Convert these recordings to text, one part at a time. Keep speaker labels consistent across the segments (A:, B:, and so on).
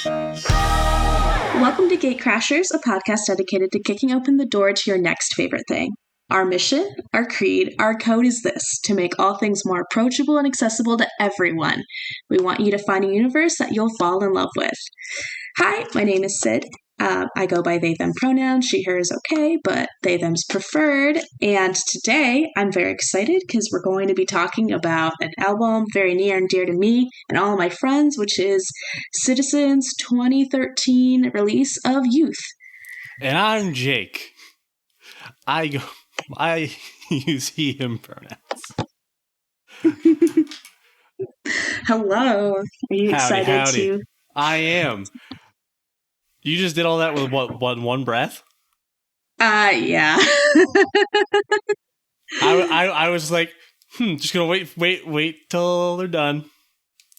A: Welcome to Gatecrashers, a podcast dedicated to kicking open the door to your next favorite thing. Our mission, our creed, our code is this: to make all things more approachable and accessible to everyone. We want you to find a universe that you'll fall in love with. Hi, my name is Cid. I go by they, them pronouns. She, her is okay, but they, them's preferred. And today I'm very excited because we're going to be talking about an album very near and dear to me and all of my friends, which is Citizen's 2013 release of Youth.
B: And I'm Jake. I use he, him pronouns.
A: Hello. Are you excited to?
B: I am. You just did all that with what one breath?
A: Yeah.
B: I was like, just gonna wait till they're done.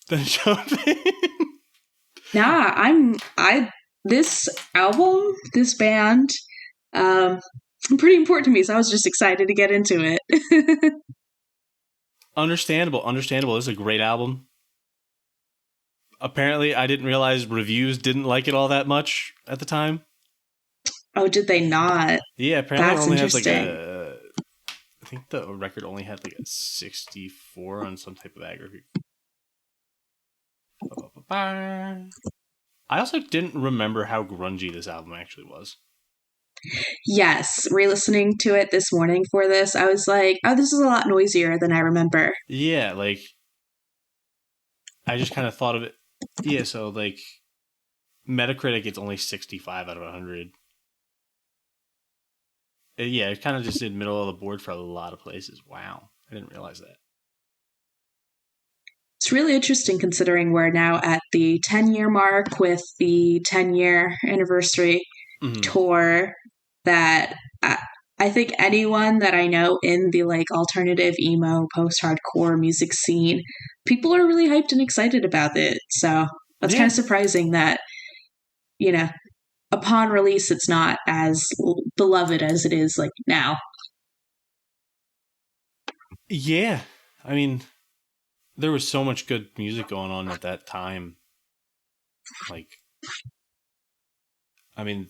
B: Then jump in.
A: This album, this band, pretty important to me, so I was just excited to get into it.
B: Understandable. This is a great album. Apparently, I didn't realize reviews didn't like it all that much at the time. Oh,
A: did they not?
B: Yeah, apparently it only has I think the record only had like a 64 on some type of aggregate. I also didn't remember how grungy this album actually was.
A: Yes, re-listening to it this morning for this, I was like, oh, this is a lot noisier than I remember.
B: Yeah, like, I just kind of thought of it. Yeah, so, like, Metacritic, it's only 65 out of 100. Yeah, it kind of just did middle of the board for a lot of places. Wow, I didn't realize that.
A: It's really interesting considering we're now at the 10-year mark with the 10-year anniversary tour that I think anyone that I know in the like alternative emo post-hardcore music scene, people are really hyped and excited about it. So that's kind of surprising that, you know, upon release, it's not as beloved as it is like now.
B: Yeah. I mean, there was so much good music going on at that time. Like, I mean,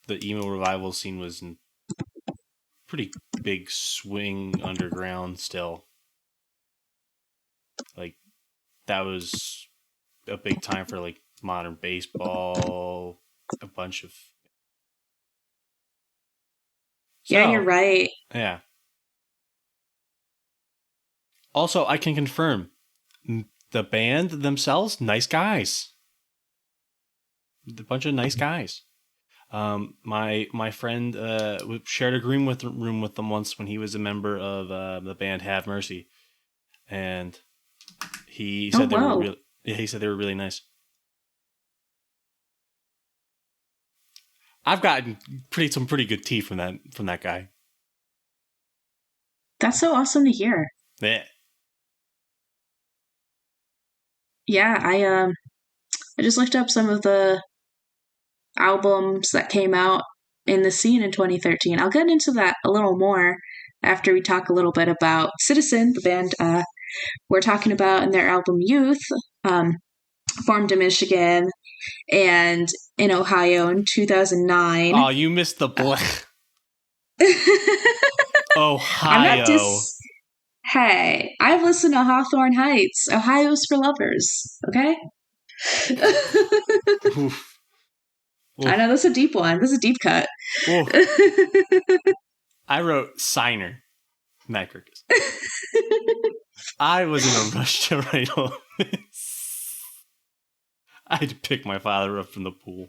B: the emo revival scene was in pretty big swing underground still. Like, that was a big time for like modern baseball, a bunch of
A: yeah, you're right.
B: Yeah. Also, I can confirm the band themselves, nice guys. A bunch of nice guys. My friend shared a room with them once when he was a member of the band Have Mercy, and he said they were really nice. I've gotten some pretty good tea from that guy.
A: That's so awesome to hear.
B: Yeah.
A: Yeah, I just looked up some of the albums that came out in the scene in 2013. I'll get into that a little more after we talk a little bit about Citizen, the band we're talking about, and their album Youth, formed in Michigan and in Ohio in 2009.
B: Oh, you missed the Ohio.
A: Hey, I've listened to Hawthorne Heights. Ohio's for lovers, okay?
B: Oof.
A: I know, that's a deep one. This is a deep cut.
B: I wrote Signer, Matt Kirkus. I was in a rush to write all this. I had to pick my father up from the pool.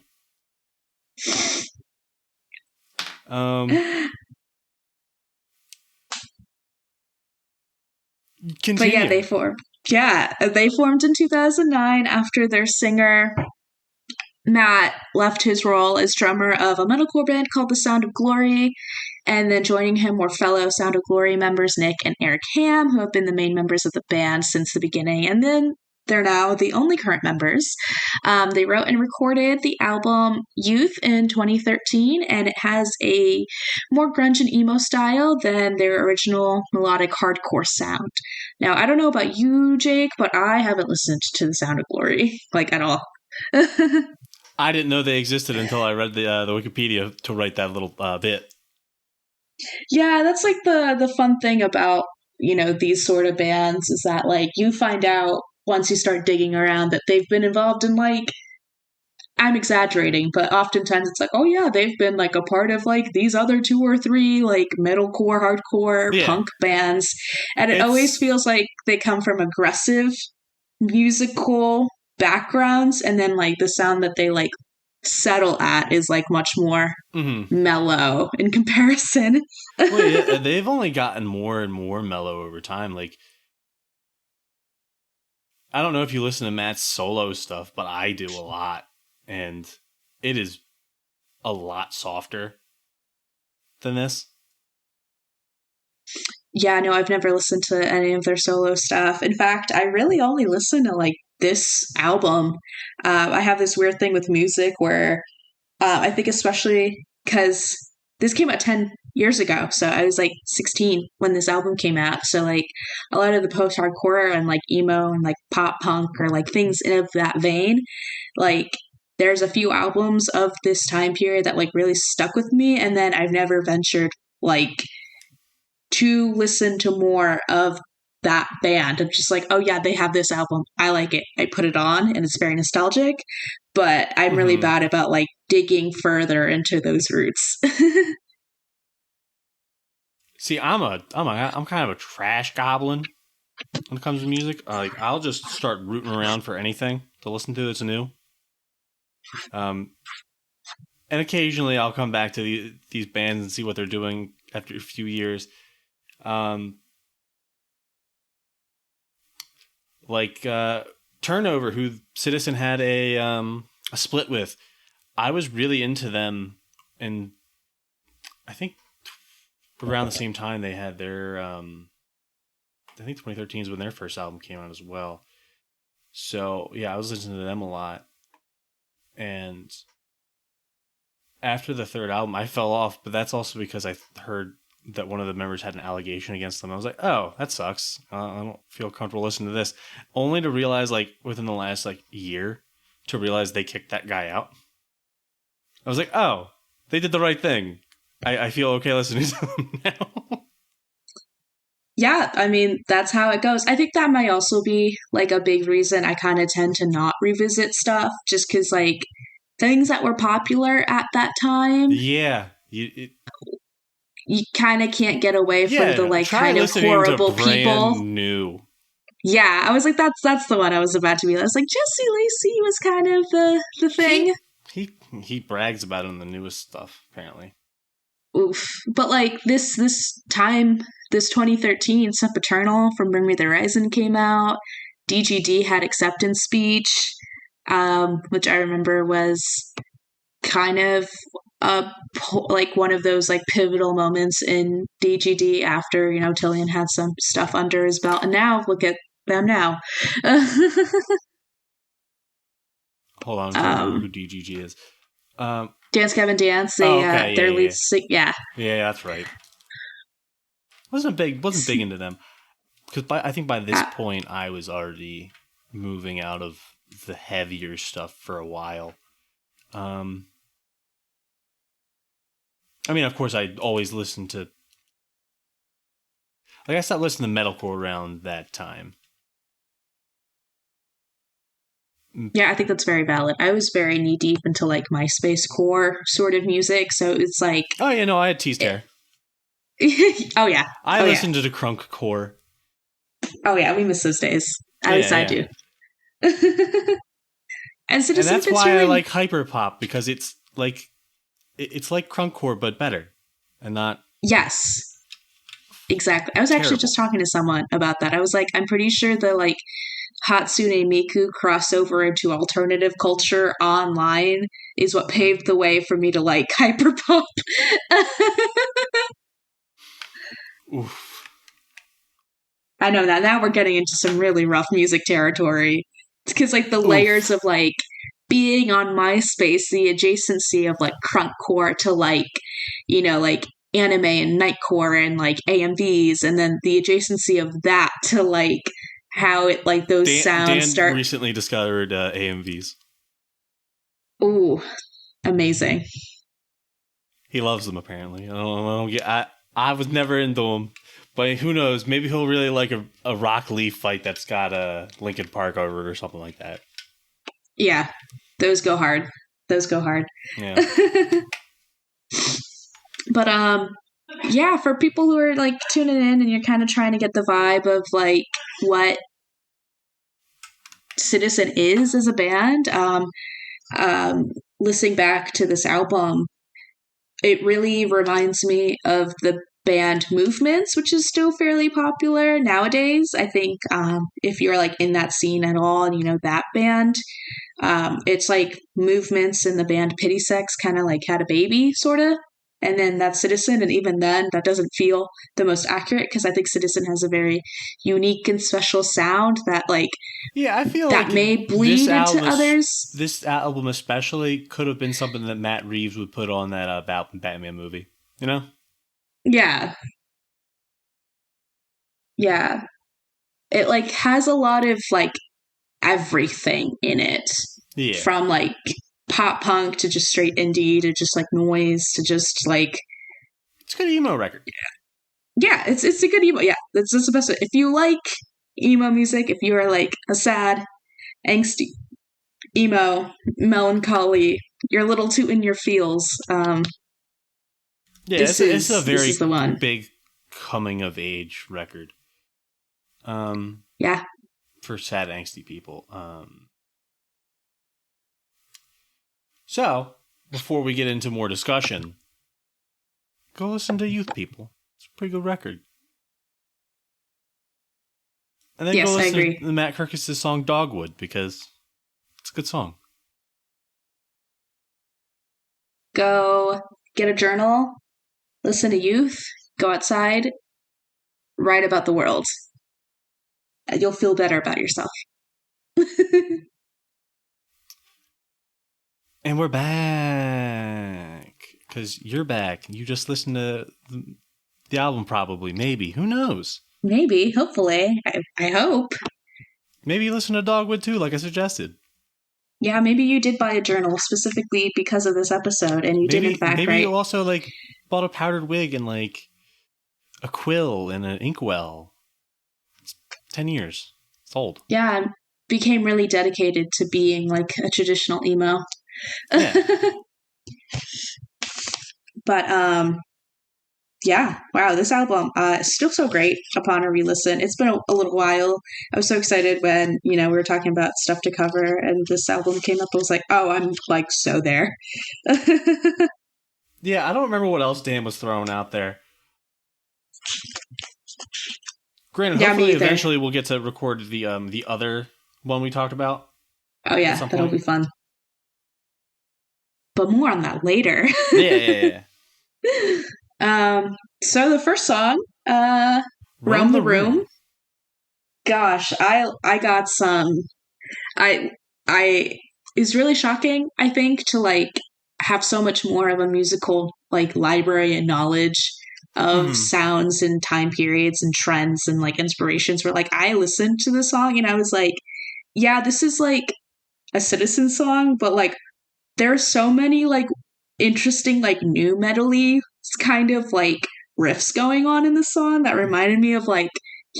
B: Continue.
A: But yeah, they formed in 2009 after their singer Matt left his role as drummer of a metalcore band called The Sound of Glory, and then joining him were fellow Sound of Glory members Nick and Eric Ham, who have been the main members of the band since the beginning, and then they're now the only current members. They wrote and recorded the album Youth in 2013, and it has a more grunge and emo style than their original melodic hardcore sound. Now, I don't know about you, Jake, but I haven't listened to The Sound of Glory, like, at all.
B: I didn't know they existed until I read the Wikipedia to write that little bit.
A: Yeah, that's like the fun thing about, these sort of bands is that like you find out once you start digging around that they've been involved in like, I'm exaggerating, but oftentimes it's like, oh yeah, they've been like a part of like these other 2 or 3 like metalcore, hardcore, punk bands. And it always feels like they come from aggressive musical backgrounds, and then like the sound that they like settle at is like much more mellow in comparison.
B: Well, yeah, they've only gotten more and more mellow over time. Like, I don't know if you listen to Matt's solo stuff, but I do a lot. And it is a lot softer than this.
A: Yeah, no, I've never listened to any of their solo stuff. In fact, I really only listen to like this album. I have this weird thing with music where I think especially because this came out 10 years ago. So I was like 16 when this album came out. So like a lot of the post-hardcore and like emo and like pop punk or like things of that vein, like there's a few albums of this time period that like really stuck with me. And then I've never ventured like to listen to more of that band. I'm just like, oh yeah, they have this album. I like it. I put it on and it's very nostalgic, but I'm really bad about like digging further into those roots.
B: See, I'm kind of a trash goblin when it comes to music. Like, I'll just start rooting around for anything to listen to that's new. And occasionally I'll come back to these bands and see what they're doing after a few years. Like Turnover, who Citizen had a split with. I was really into them, and I think around the same time they had their I think 2013 is when their first album came out as well. So yeah, I was listening to them a lot. And after the third album, I fell off, but that's also because I heard that one of the members had an allegation against them. I was like, oh, that sucks. I don't feel comfortable listening to this. Only to realize, like, within the last, like, year, to realize they kicked that guy out. I was like, oh, they did the right thing. I feel okay listening to them now.
A: Yeah, I mean, that's how it goes. I think that might also be, like, a big reason I kind of tend to not revisit stuff, just because, like, things that were popular at that time.
B: Yeah.
A: You kind of can't get away from the, like, kind of horrible people.
B: New.
A: Yeah, I was like, that's the one I was about to be. I was like, Jesse Lacey was kind of the thing.
B: He brags about it in the newest stuff, apparently.
A: Oof. But, like, this time, this 2013, Sempiternal from Bring Me the Horizon came out. DGD had Acceptance Speech, which I remember was kind of like one of those like pivotal moments in DGD after, Tillian had some stuff under his belt. And now, look at them now.
B: Hold on, I'm trying to remember who DGG is.
A: Dance Gavin Dance. Their lead. Yeah,
B: that's right. Wasn't big into them because I think by this point I was already moving out of the heavier stuff for a while. I mean, of course, I always listened to. Like, I stopped listening to metalcore around that time.
A: Yeah, I think that's very valid. I was very knee deep into like MySpace core sort of music, so it's like.
B: Oh yeah, no, I had Teased Hair.
A: Oh yeah,
B: I listened to the crunk core.
A: Oh yeah, we miss those days. At least I do. And
B: that's why I like hyperpop, because it's like crunk core but better, and not.
A: Yes. Exactly. I was actually just talking to someone about that. I was like, I'm pretty sure the like Hatsune Miku crossover into alternative culture online is what paved the way for me to like hyperpop.
B: Oof.
A: I know that now we're getting into some really rough music territory. It's because like the layers of like being on MySpace, the adjacency of like crunkcore to like, like anime and nightcore and like AMVs, and then the adjacency of that to like how it like those sounds
B: Dan
A: start.
B: Recently discovered AMVs.
A: Ooh, amazing.
B: He loves them apparently. I was never into him, but who knows? Maybe he'll really like a Rock Lee fight that's got a Linkin Park over it or something like that.
A: Yeah, those go hard.
B: Yeah.
A: But yeah, for people who are like tuning in and you're kind of trying to get the vibe of like what Citizen is as a band, listening back to this album, it really reminds me of the band Movements, which is still fairly popular nowadays. I think if you're like in that scene at all and you know that band, it's like Movements and the band Pity Sex kind of like had a baby, sort of. And then that's Citizen, and even then, that doesn't feel the most accurate because I think Citizen has a very unique and special sound that, like,
B: yeah, I feel
A: that
B: like
A: may bleed into others.
B: This album, especially, could have been something that Matt Reeves would put on that Batman movie. You know?
A: Yeah, yeah. It like has a lot of like everything in it,
B: Yeah.
A: from like pop punk to just straight indie to just like noise to just like
B: it's a good emo record.
A: Yeah, it's a good emo. Yeah, that's the best. If you like emo music, if you are like a sad, angsty, emo, melancholy, you're a little too in your feels.
B: Yeah,
A: this
B: it's a very
A: the one.
B: big coming of age record.
A: Yeah,
B: for sad, angsty people. So, before we get into more discussion, go listen to Youth People. It's a pretty good record. And then go listen to Matt Kirkus' song Dogwood, because it's a good song.
A: Go get a journal, listen to Youth, go outside, write about the world. You'll feel better about yourself.
B: And we're back. Because you're back. You just listened to the album probably. Maybe. Who knows?
A: Maybe. Hopefully. I hope.
B: Maybe you listen to Dogwood too, like I suggested.
A: Yeah, maybe you did buy a journal specifically because of this episode, and you did in fact,
B: maybe you also like bought a powdered wig and like a quill and an inkwell. It's 10 years. It's old.
A: Yeah, became really dedicated to being like a traditional emo. Yeah. But yeah, wow, this album is still so great upon a re-listen. It's been a little while. I was so excited when, we were talking about stuff to cover and this album came up. I was like, oh, I'm like so there.
B: Yeah, I don't remember what else Dan was throwing out there. Granted, hopefully eventually we'll get to record the other one we talked about.
A: Oh yeah, that'll be fun. But more on that later.
B: Yeah.
A: So the first song, Roam the Room. Gosh, I got some. It's really shocking, I think, to like have so much more of a musical like library and knowledge of sounds and time periods and trends and like inspirations. Where like I listened to the song and I was like, yeah, this is like a Citizen song, but like there are so many like interesting like new metal-y kind of like riffs going on in the song that reminded me of like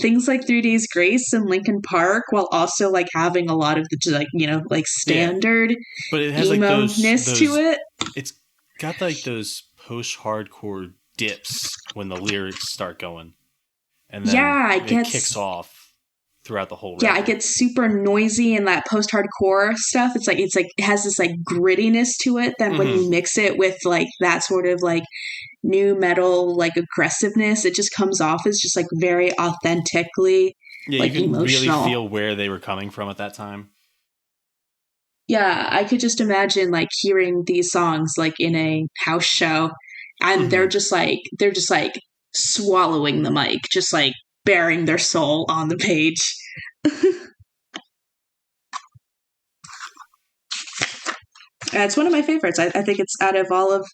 A: things like 3 Days Grace and Linkin Park, while also like having a lot of the like like standard
B: but it has
A: emo-ness
B: like those
A: to it.
B: It's got like those post-hardcore dips when the lyrics start going, and then it kicks off throughout the whole record.
A: Yeah, it gets super noisy and that post-hardcore stuff. It's like it has this like grittiness to it that when you mix it with like that sort of like new metal like aggressiveness, it just comes off as just like very authentically like
B: you can
A: emotional.
B: Really feel where they were coming from at that time.
A: Yeah, I could just imagine like hearing these songs like in a house show, and they're just like swallowing the mic, just like bearing their soul on the page. It's one of my favorites. I think it's out of all of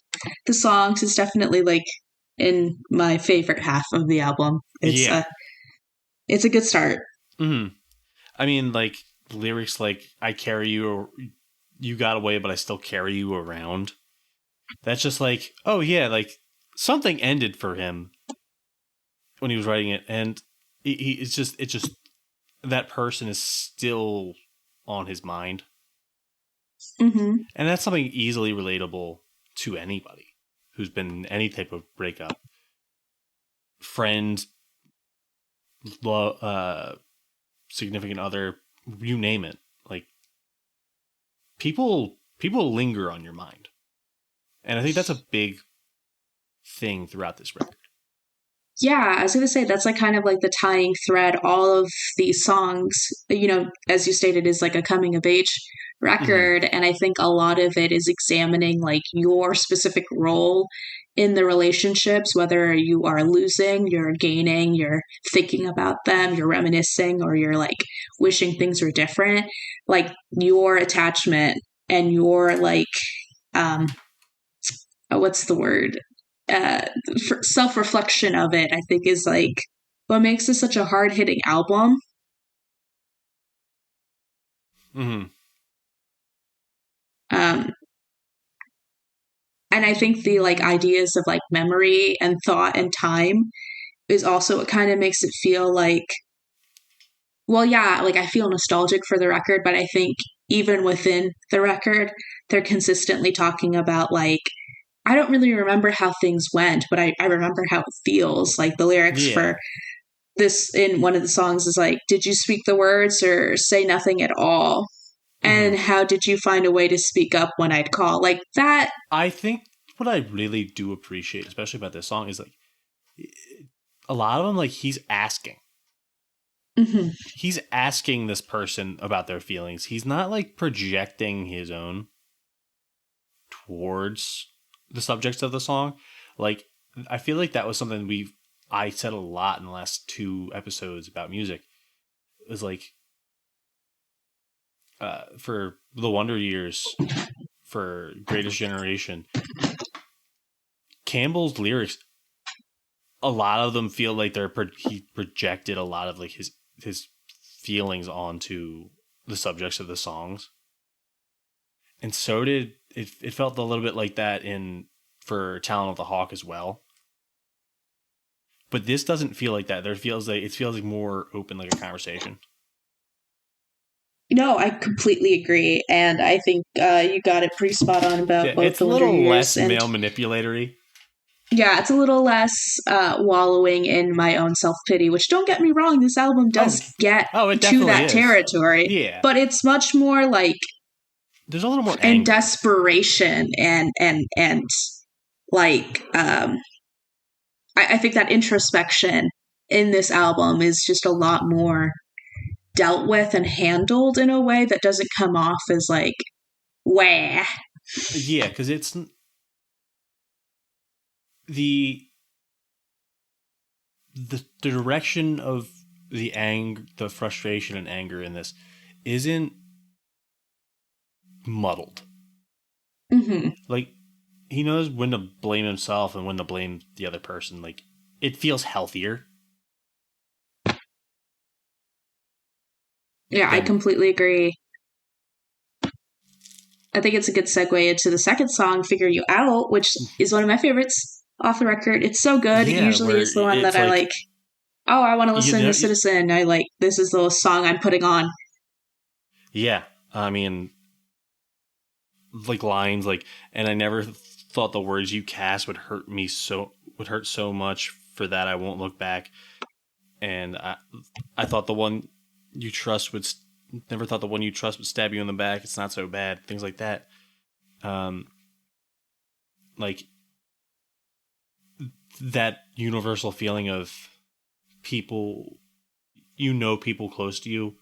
A: the songs, it's definitely like in my favorite half of the album. It's a good start.
B: I mean, like lyrics like "I carry you you got away, but I still carry you around. That's just like, oh yeah, like something ended for him when he was writing it, and it's just that person is still on his mind,
A: Mm-hmm.
B: and that's something easily relatable to anybody who's been in any type of breakup, friend, significant other, you name it. Like people linger on your mind, and I think that's a big thing throughout this record.
A: Yeah, I was going to say that's like kind of like the tying thread. All of these songs, as you stated, is like a coming of age record. And I think a lot of it is examining like your specific role in the relationships, whether you are losing, you're gaining, you're thinking about them, you're reminiscing, or you're like wishing things were different. Like your attachment and your like, what's the word? Self-reflection of it, I think, is like what makes this such a hard-hitting album.
B: Mm-hmm.
A: And I think the like ideas of like memory and thought and time is also what kind of makes it feel like, well, yeah, like I feel nostalgic for the record, but I think even within the record, they're consistently talking about like, I don't really remember how things went, but I remember how it feels. Like the lyrics for this in one of the songs is like, did you speak the words or say nothing at all? And how did you find a way to speak up when I'd call? Like that.
B: I think what I really do appreciate, especially about this song, is like a lot of them, like he's asking.
A: Mm-hmm.
B: He's asking this person about their feelings. He's not like projecting his own towards the subjects of the song. Like I feel like that was something I said a lot in the last 2 episodes about music. It was like for the Wonder Years, for Greatest Generation, Campbell's lyrics, a lot of them feel like he projected a lot of like his feelings onto the subjects of the songs, and so did it felt a little bit like that for Talon of the Hawk as well. But this doesn't feel like that. It feels like more open, like a conversation.
A: No, I completely agree, and I think you got it pretty spot on about both the Wonder Years.
B: It's a little less male manipulatory.
A: Yeah, it's a little less wallowing in my own self-pity, which don't get me wrong, this album does get to that territory.
B: Yeah.
A: But it's much more like
B: there's a little more
A: in desperation and like I think that introspection in this album is just a lot more dealt with and handled in a way that doesn't come off as like wah.
B: Yeah, because it's the direction of the frustration and anger in this isn't muddled.
A: Mm-hmm.
B: Like he knows when to blame himself and when to blame the other person. Like it feels healthier.
A: Yeah, I completely agree. I think it's a good segue into the second song, Figure You Out, which is one of my favorites off the record. It's so good.
B: Yeah,
A: it usually is the one that I like, oh, I want to listen to Citizen. I like, this is the song I'm putting on.
B: Yeah. I mean, like lines like, and I never thought the words you cast would hurt so much. For that I won't look back. And I thought the one you trust never thought the one you trust would stab you in the back. It's not so bad. Things like that. Like that universal feeling of people close to you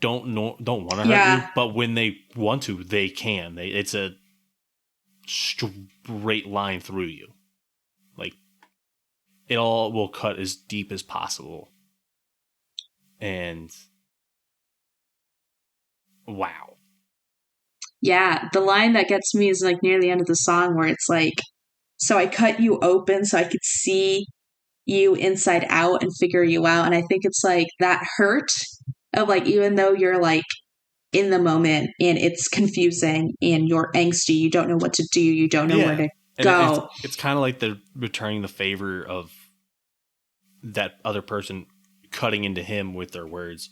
B: don't want to hurt you, but when they want to, they can. It's a straight line through you. Like it all will cut as deep as possible. And wow.
A: Yeah, the line that gets me is like near the end of the song where it's like, so I cut you open so I could see you inside out and figure you out. And I think it's like that hurt of like, even though you're like in the moment and it's confusing and you're angsty, you don't know what to do, you don't know where to go.
B: It's kind of like they're returning the favor of that other person cutting into him with their words.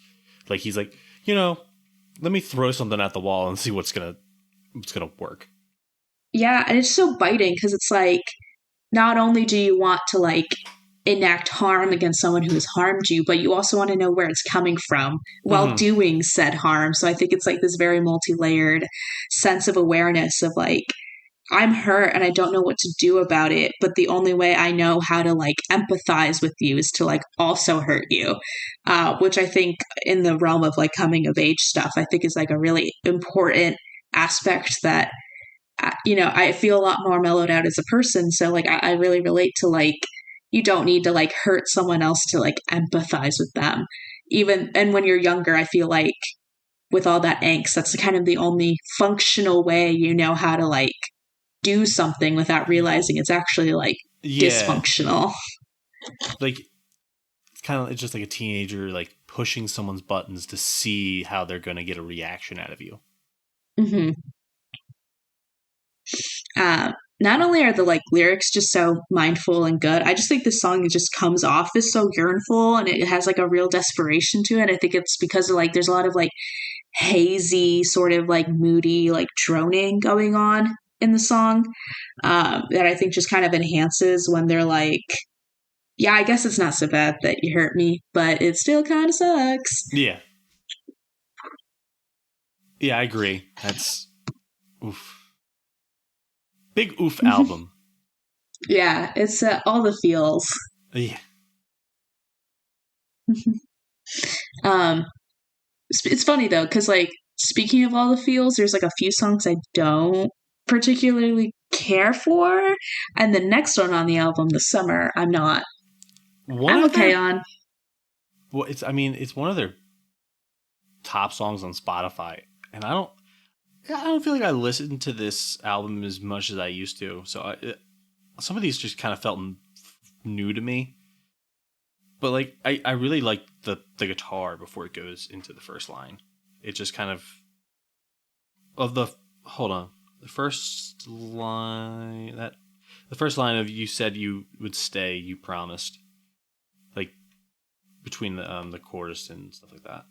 B: Like he's like, let me throw something at the wall and see what's gonna work.
A: Yeah, and it's so biting because it's like, not only do you want to like enact harm against someone who has harmed you, but you also want to know where it's coming from while doing said harm. So I think it's like this very multi-layered sense of awareness of like, I'm hurt and I don't know what to do about it, but the only way I know how to like empathize with you is to like also hurt you, which I think in the realm of like coming of age stuff, I think is like a really important aspect that, I feel a lot more mellowed out as a person. So like, I really relate to like, you don't need to like hurt someone else to like empathize with them. And when you're younger, I feel like with all that angst, that's kind of the only functional way you know how to like do something without realizing it's actually like dysfunctional.
B: Like it's just like a teenager like pushing someone's buttons to see how they're going to get a reaction out of you.
A: Mm-hmm. Not only are the like lyrics just so mindful and good, I just think this song just comes off as so yearnful and it has like a real desperation to it. I think it's because of like there's a lot of like hazy, sort of like moody, like droning going on in the song, that I think just kind of enhances when they're like, yeah, I guess it's not so bad that you hurt me, but it still kind of sucks.
B: Yeah. Yeah, I agree. That's oof. Big oof album.
A: Yeah, it's all the feels.
B: Yeah.
A: It's funny though, because like speaking of all the feels, there's like a few songs I don't particularly care for, and the next one on the album, The Summer, I'm not. I'm okay on.
B: Well, it's one of their top songs on Spotify, and I don't feel like I listened to this album as much as I used to. So some of these just kind of felt new to me. But like I really like the guitar before it goes into the first line. It just kind of the first line of "You said you would stay, you promised," like between the chorus and stuff like that.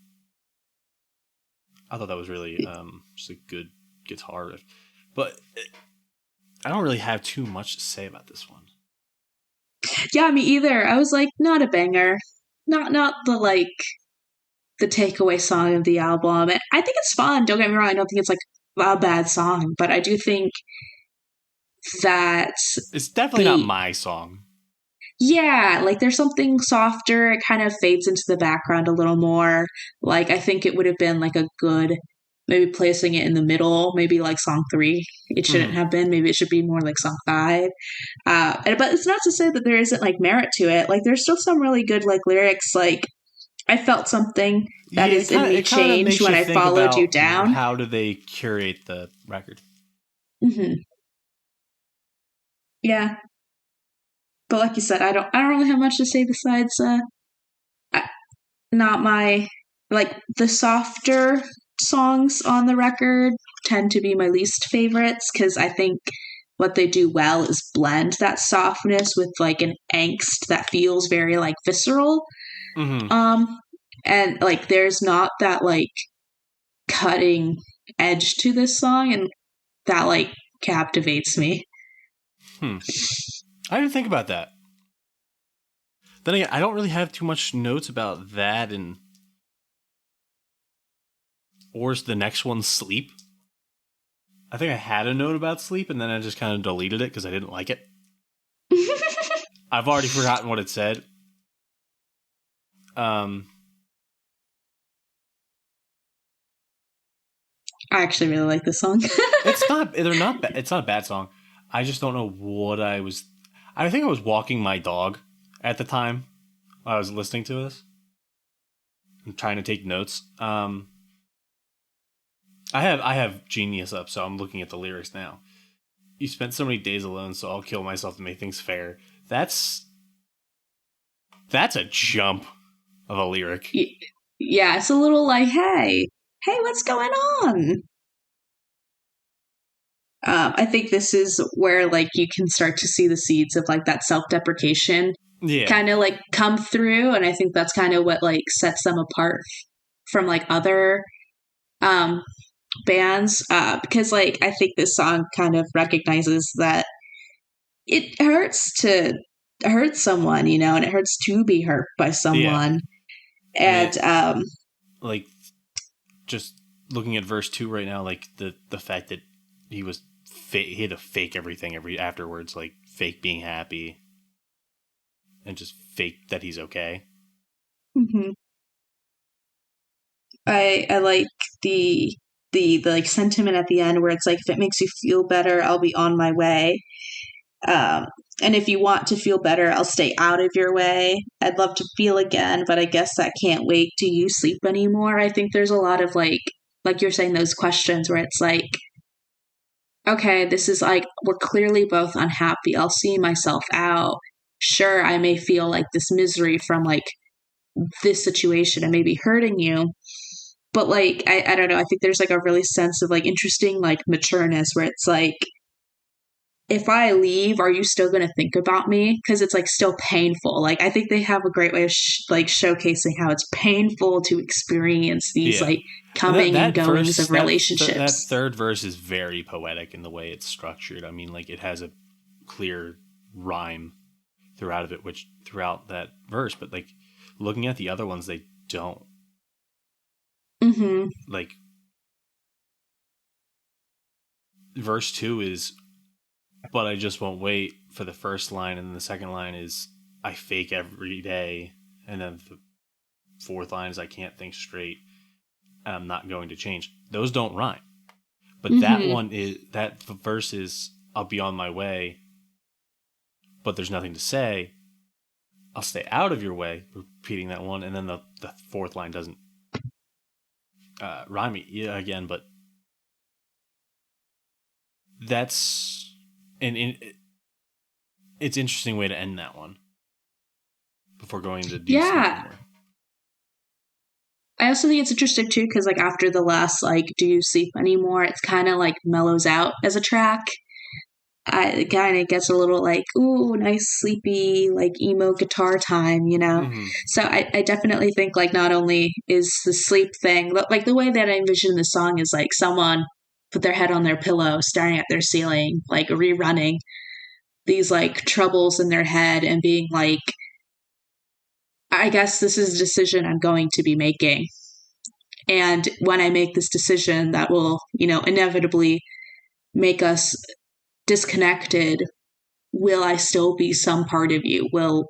B: I thought that was really just a good guitar riff, but I don't really have too much to say about this one.
A: Yeah, me either. I was like, not a banger, not the like the takeaway song of the album. And I think it's fun. Don't get me wrong. I don't think it's like a bad song, but I do think that
B: it's definitely not my song.
A: Yeah, like there's something softer. It kind of fades into the background a little more. Like I think it would have been like a good, maybe placing it in the middle, maybe like song 3. It shouldn't have been. Maybe it should be more like song 5. But it's not to say that there isn't like merit to it. Like there's still some really good like lyrics. Like I felt something that is in me change when I followed you down.
B: How do they curate the record?
A: Mm-hmm. Yeah. But like you said, I don't really have much to say besides not my, like, the softer songs on the record tend to be my least favorites because I think what they do well is blend that softness with like an angst that feels very like visceral. And like there's not that like cutting edge to this song, and that like captivates me.
B: I didn't think about that. Then again, I don't really have too much notes about that, or is the next one Sleep? I think I had a note about Sleep, and then I just kind of deleted it because I didn't like it. I've already forgotten what it said.
A: I actually really like this song.
B: It's not a bad song. I just don't know what I think I was walking my dog at the time while I was listening to this. I'm trying to take notes. I have Genius up, so I'm looking at the lyrics now. You spent so many days alone, so I'll kill myself to make things fair. That's a jump of a lyric.
A: Yeah, it's a little like, hey, hey, what's going on? I think this is where like you can start to see the seeds of like that self-deprecation kind of like come through, and I think that's kind of what like sets them apart from like other um bands, because like I think this song kind of recognizes that it hurts to hurt someone, you know, and it hurts to be hurt by someone. And
B: like just looking at verse 2 right now, like the fact that he had to fake everything afterwards, like fake being happy and just fake that he's okay.
A: Mm-hmm. I like the like sentiment at the end where it's like, if it makes you feel better, I'll be on my way. And if you want to feel better, I'll stay out of your way. I'd love to feel again, but I guess that can't wait. Do you sleep anymore? I think there's a lot of like you're saying, those questions where it's like, okay, this is like, we're clearly both unhappy. I'll see myself out. Sure, I may feel like this misery from like this situation and maybe hurting you. But like, I don't know. I think there's like a really sense of like interesting like matureness where it's like, if I leave, are you still going to think about me? Because it's like still painful. Like, I think they have a great way of like showcasing how it's painful to experience these like coming and goings of relationships.
B: That third verse is very poetic in the way it's structured. I mean, like, it has a clear rhyme throughout that verse, but like looking at the other ones, they don't.
A: Mm-hmm.
B: Like, verse 2 is, but I just won't wait, for the first line, and then the second line is, I fake every day, and then the fourth line is, I can't think straight, and I'm not going to change. Those don't rhyme. But that verse is, I'll be on my way, but there's nothing to say. I'll stay out of your way, repeating that one, and then the fourth line doesn't rhyme again, but that's it's an interesting way to end that one before going into deep sleep more.
A: I also think it's interesting too, because like after the last like do you sleep anymore, it's kind of like mellows out as a track. It kind of gets a little like, ooh, nice sleepy like emo guitar time, you know.
B: Mm-hmm.
A: So I definitely think like not only is the sleep thing, but like the way that I envision the song is like someone put their head on their pillow, staring at their ceiling, like rerunning these like troubles in their head and being like, I guess this is a decision I'm going to be making. And when I make this decision that will, you know, inevitably make us disconnected, will I still be some part of you? Will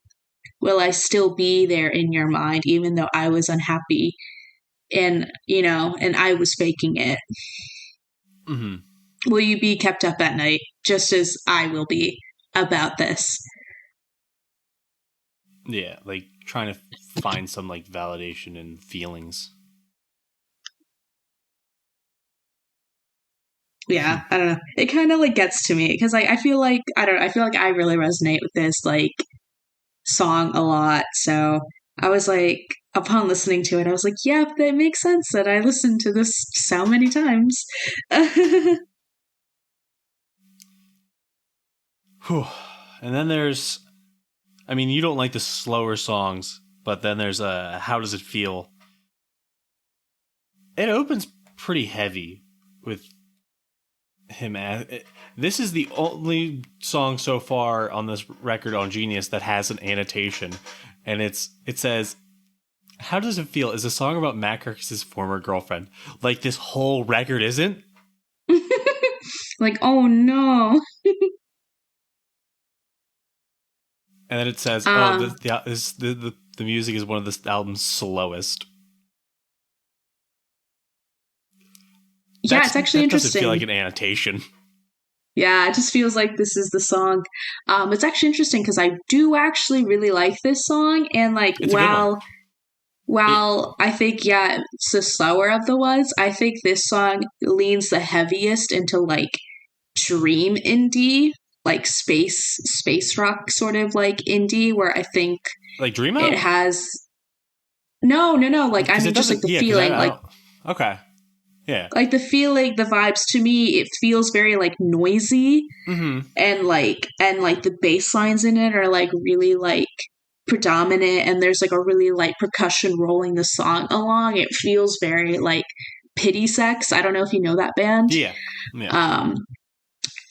A: I still be there in your mind, even though I was unhappy and, you know, and I was faking it?
B: Mm-hmm.
A: Will you be kept up at night just as I will be about this?
B: Yeah, like trying to find some like validation in feelings.
A: Yeah, I don't know. It kind of like gets to me because like I feel like I really resonate with this like song a lot. So I was like, upon listening to it, I was like, yep, that makes sense that I listened to this so many times.
B: And then there's, I mean, you don't like the slower songs, but then there's How Does It Feel? It opens pretty heavy with him. This is the only song so far on this record on Genius that has an annotation, and it says, "How does it feel?" is a song about Matt Kirk's former girlfriend. Like, this whole record isn't.
A: Like, oh no.
B: And then it says, the music is one of this album's slowest.
A: Yeah, it's actually interesting.
B: It doesn't feel like an annotation.
A: Yeah, it just feels like this is the song. It's actually interesting because I do actually really like this song, and like while I think it's the slower of the ones, I think this song leans the heaviest into like dream indie, like space rock sort of like indie, where I think
B: like Dream
A: it has no. Like I mean, just like the feeling, like
B: okay. Yeah.
A: Like the feeling, the vibes, to me, it feels very like noisy,
B: Mm-hmm.
A: and the bass lines in it are like really like predominant, and there's like a really light percussion rolling the song along. It feels very like Pity Sex. I don't know if you know that band.
B: Yeah. Yeah.
A: Um,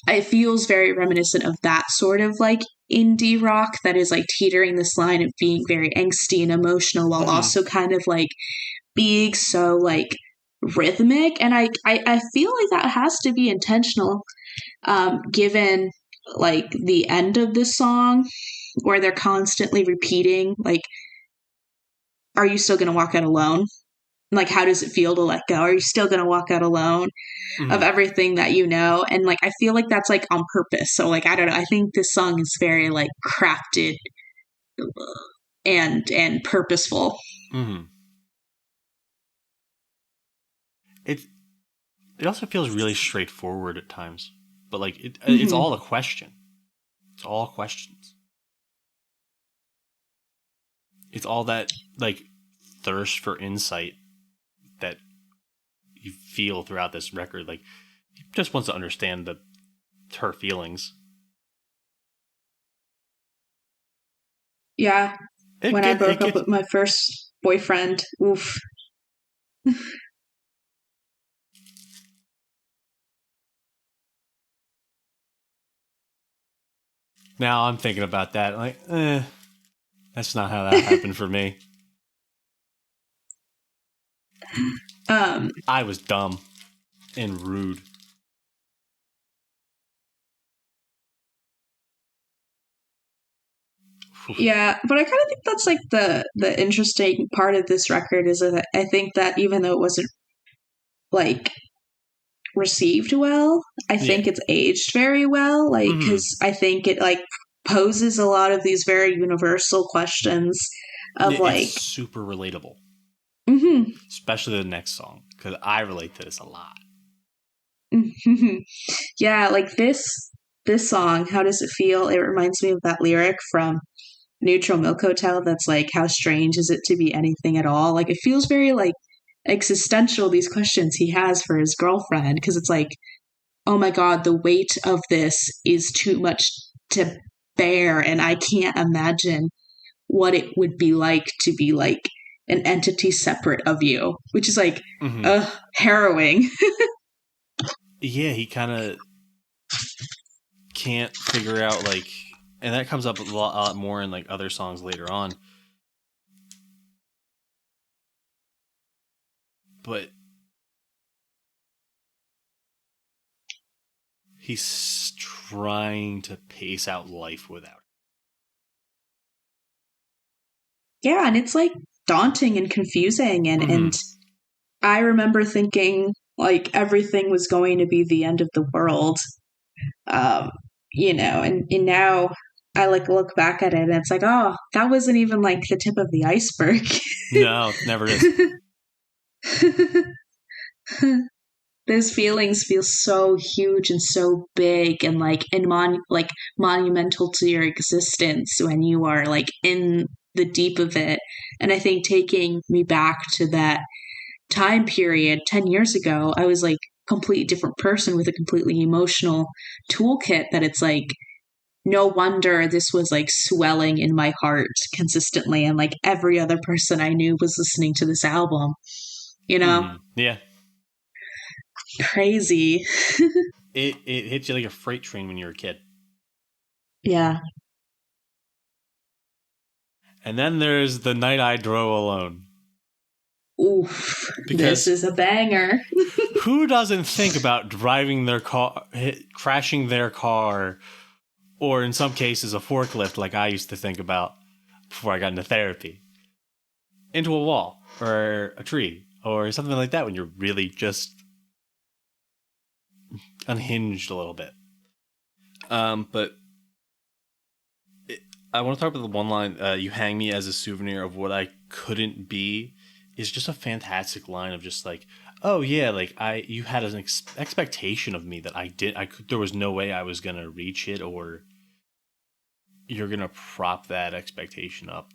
A: it feels very reminiscent of that sort of like indie rock that is like teetering this line of being very angsty and emotional while
B: Mm-hmm.
A: also kind of like being so like rhythmic. And I feel like that has to be intentional, given like the end of this song where they're constantly repeating like, are you still going to walk out alone? Like, how does it feel to let go? Are you still going to walk out alone of
B: Mm-hmm.
A: everything that you know? And like, I feel like that's like on purpose. So like, I don't know. I think this song is very like crafted and purposeful.
B: Mm-hmm. It also feels really straightforward at times, but like it's
A: Mm-hmm.
B: all a question. It's all questions. It's all that like thirst for insight that you feel throughout this record. Like he just wants to understand her feelings.
A: Yeah.
B: It
A: When I
B: get it
A: broke up
B: gets
A: with my first boyfriend, oof.
B: now I'm thinking about that like that's not how that happened for me.
A: um,
B: I was dumb and rude.
A: yeah, but I kind of think that's like the interesting part of this record is that I think that even though it wasn't like received well, I
B: Yeah.
A: think it's aged very well. Like,
B: Mm-hmm.
A: because I think it like poses a lot of these very universal questions of
B: It's
A: like,
B: super relatable,
A: mm-hmm,
B: especially the next song because I relate to this a lot.
A: mm-hmm. Yeah, like this song, how does it feel? It reminds me of that lyric from Neutral Milk Hotel that's like, how strange is it to be anything at all? Like, it feels very like existential, these questions he has for his girlfriend, because it's like, oh my god, the weight of this is too much to bear, and I can't imagine what it would be like to be like an entity separate of you, which is like
B: Mm-hmm.
A: harrowing.
B: Yeah, he kind of can't figure out like, and that comes up a lot more in like other songs later on. But he's trying to pace out life without.
A: Yeah, and it's like daunting and confusing, and
B: Mm-hmm.
A: I remember thinking like everything was going to be the end of the world. um, and now I like look back at it and it's like, oh, that wasn't even like the tip of the iceberg.
B: No, it never is.
A: Those feelings feel so huge and so big and like like monumental to your existence when you are like in the deep of it. And I think taking me back to that time period 10 years ago, I was like a completely different person with a completely emotional toolkit that it's like, no wonder this was like swelling in my heart consistently. And like every other person I knew was listening to this album, you know?
B: Mm-hmm. Yeah,
A: Crazy.
B: it hits you like a freight train when you're a kid.
A: Yeah.
B: And then there's The Night I Drove Alone.
A: Oof. This
B: Because
A: is a banger.
B: who doesn't think about driving their car, crashing their car, or in some cases a forklift like I used to think about before I got into therapy, into a wall or a tree or something like that when you're really just unhinged a little bit. But I want to talk about the one line, you hang me as a souvenir of what I couldn't be, is just a fantastic line of just like, oh yeah, like you had an expectation of me that there was no way I was going to reach it, or you're going to prop that expectation up.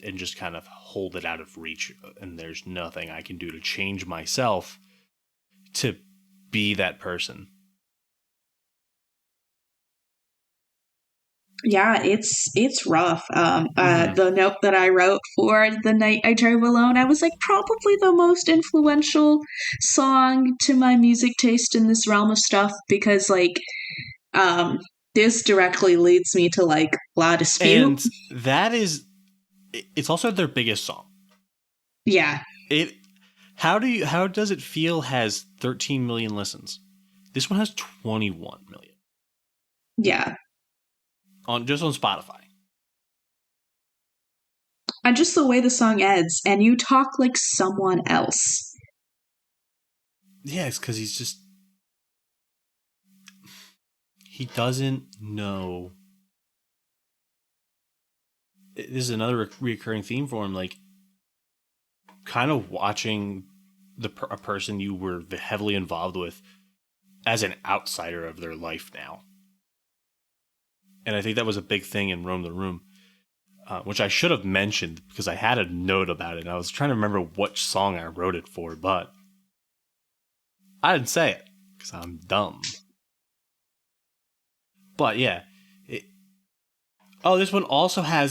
B: and just kind of hold it out of reach, and there's nothing I can do to change myself to be that person.
A: Yeah, it's rough. The note that I wrote for The Night I Drove Alone, I was like, probably the most influential song to my music taste in this realm of stuff, because like this directly leads me to like La Dispute.
B: And that is, it's also their biggest song.
A: Yeah.
B: How does it feel has 13 million listens? This one has 21 million.
A: Yeah.
B: Just on Spotify.
A: And just the way the song ends, and you talk like someone else.
B: Yeah, it's because he doesn't know. This is another recurring theme for him, like kind of watching a person you were heavily involved with as an outsider of their life now. And I think that was a big thing in Roam the Room, which I should have mentioned because I had a note about it. And I was trying to remember which song I wrote it for, but I didn't say it because I'm dumb. But yeah. This one also has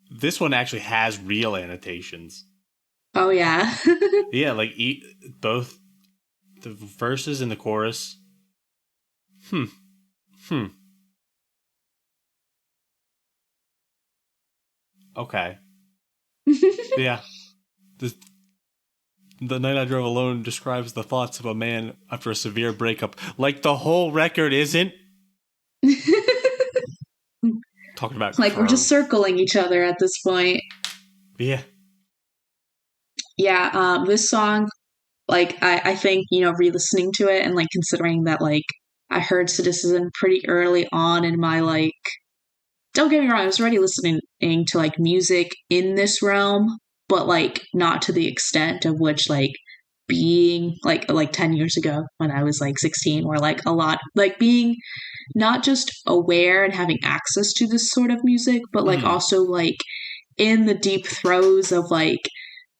B: this one actually has real annotations.
A: Oh, yeah.
B: Yeah, like both the verses and the chorus. Okay. Yeah. The Night I Drove Alone describes the thoughts of a man after a severe breakup. Like the whole record isn't. Talking about
A: like we're just circling each other at this point.
B: Yeah.
A: Yeah, this song, like, I think, re-listening to it and, like, considering that, like, I heard Citizen pretty early on in my, like, don't get me wrong, I was already listening to, like, music in this realm, but, like, not to the extent of which, like, being, like 10 years ago when I was, like, 16, where, like, a lot, like, being not just aware and having access to this sort of music, but, like, also, like, in the deep throes of, like,